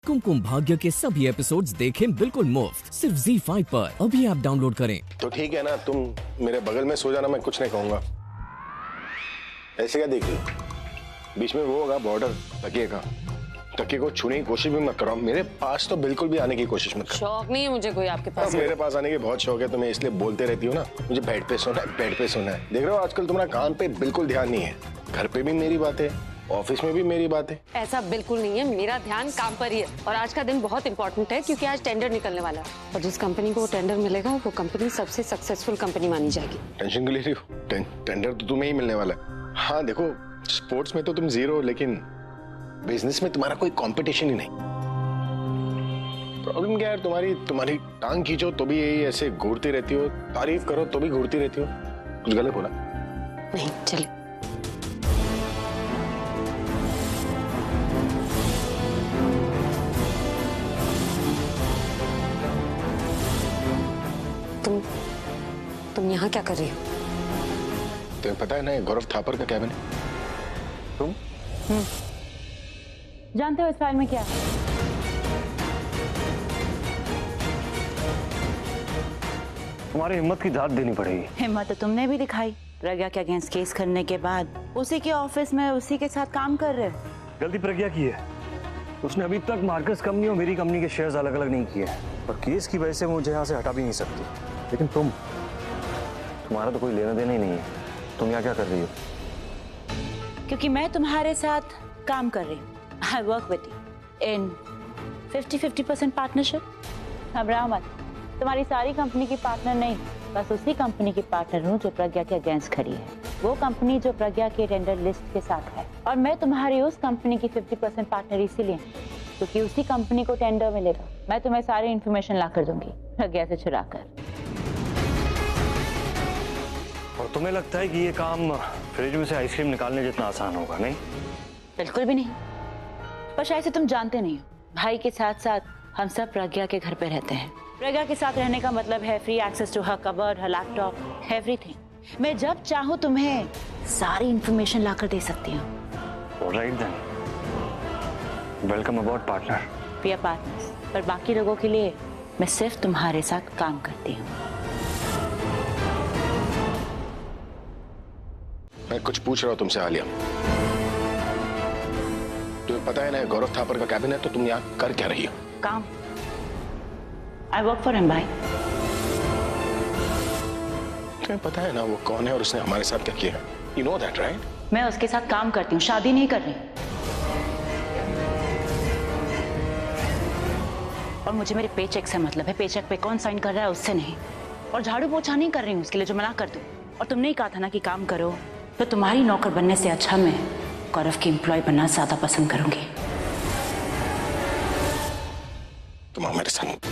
कुमकुम भाग्य के सभी एपिसोड्स देखें बिल्कुल मुफ्त सिर्फ ZEE5 पर। अभी ऐप डाउनलोड करें। तो ठीक है ना, तुम मेरे बगल में सो जाना, मैं कुछ नहीं कहूंगा। ऐसे क्या देख रही? बीच में वो होगा बॉर्डर तकिए को छूने की कोशिश भी मत करो। मेरे पास तो बिल्कुल भी आने की कोशिश मत करो। शौक नहीं है मुझे कोई आपके पास। मेरे पास आने की बहुत शौक है, तुम्हें इसलिए बोलते रहती हो ना, मुझे बेड पे सोना है, बेड पे सोना है। देख रहे हो आजकल तुम्हारा काम पे बिल्कुल ध्यान नहीं है। घर पे भी मेरी बात है, ऑफिस में भी मेरी बात है। ऐसा बिल्कुल नहीं है, मेरा ध्यान काम पर ही है। और आज का दिन बहुत इंपॉर्टेंट है क्योंकि आज टेंडर निकलने वाला है और जिस कंपनी को टेंडर मिलेगा वो कंपनी सबसे सक्सेसफुल कंपनी मानी जाएगी। टेंशन क्यों ले रही हो? टेंडर तो तुम्हें ही मिलने वाला है। हाँ देखो, स्पोर्ट्स में तो तुम जीरो, लेकिन बिजनेस में तुम्हारा कोई कंपटीशन ही नहीं। प्रॉब्लम क्या है तुम्हारी टांग खींचो तो भी यही ऐसे घूरती रहती हो, तारीफ करो तो भी घूरती रहती हो। कुछ गलत बोला? नहीं, चलिए। तुम यहाँ क्या कर रही हो? तुम्हें पता है ना ये गौरव थापर का कैबिन है? तुम जानते हो इस फाइल में क्या है? तुम्हारी हिम्मत की दाद देनी पड़ेगी। हिम्मत तो तुमने भी दिखाई। प्रज्ञा के अगेंस्ट केस करने के बाद उसी के ऑफिस में उसी के साथ काम कर रहे हो। गलती प्रज्ञा की है। उसने अभी तक मार्कस कंपनी और मेरी कंपनी के शेयर्स अलग अलग नहीं किए और केस की वजह से मुझे यहाँ से हटा भी नहीं सकती। लेकिन तुम्हारा तो कोई लेना देना ही नहीं है। तुम यहाँ क्या कर रही हो? क्योंकि मैं तुम्हारे साथ काम कर रही हूँ। I work with you in 50-50% partnership. घबराओ मत, तुम्हारी सारी कंपनी की पार्टनर नहीं, बस उसी कंपनी की पार्टनर हूँ जो प्रज्ञा के अगेंस्ट खड़ी है। वो कंपनी जो प्रज्ञा के टेंडर लिस्ट के साथ है। और मैं तुम्हारी उस कंपनी की 50% पार्टनर इसीलिए क्योंकि उसी कंपनी को टेंडर मिलेगा। मैं तुम्हें सारी इन्फॉर्मेशन ला कर दूंगी प्रज्ञा से चुरा कर। और तुम्हें लगता है कि ये काम फ्रिज में से आइसक्रीम निकालने जितना आसान होगा? नहीं, बिल्कुल भी नहीं। पर शायद से तुम जानते नहीं हो, भाई के साथ साथ हम सब प्रज्ञा के घर पे रहते हैं। प्रज्ञा के साथ रहने का मतलब है फ्री एक्सेस टू हर कबर्ड, हर लैपटॉप, एवरीथिंग। मैं जब चाहूँ तुम्हें सारी इंफॉर्मेशन लाकर दे सकती हूँ। Alright then, welcome about partner. We are partners, पर बाकी लोगों के लिए मैं सिर्फ तुम्हारे साथ काम करती हूँ। मैं कुछ पूछ रहा हूँ तुमसे आलिया। तुम्हें पता है ना गौरव थापर का कैबिन है, तो तुम यहाँ कर क्या रही हो? काम। आई वर्क फॉर हिम भाई। तुम्हें पता है ना वो कौन है और उसने हमारे साथ क्या किया? You know that, right? मैं उसके साथ काम करती हूँ, शादी नहीं कर रही। और मुझे मेरे पेचेक से मतलब है, पेचेक पे कौन साइन कर रहा है उससे नहीं। और झाड़ू पोछा नहीं कर रही हूँ उसके लिए जो मना कर दूँ। और तुमने ही कहा था ना कि काम करो, तो तुम्हारी नौकर बनने से अच्छा मैं गौरव की एम्प्लॉय बनना ज्यादा पसंद करूंगी। तुम आओ मेरे साथ।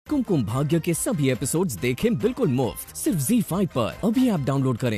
कुमकुम भाग्य के सभी एपिसोड्स देखें बिल्कुल मुफ्त सिर्फ ZEE5 पर। अभी ऐप डाउनलोड करें।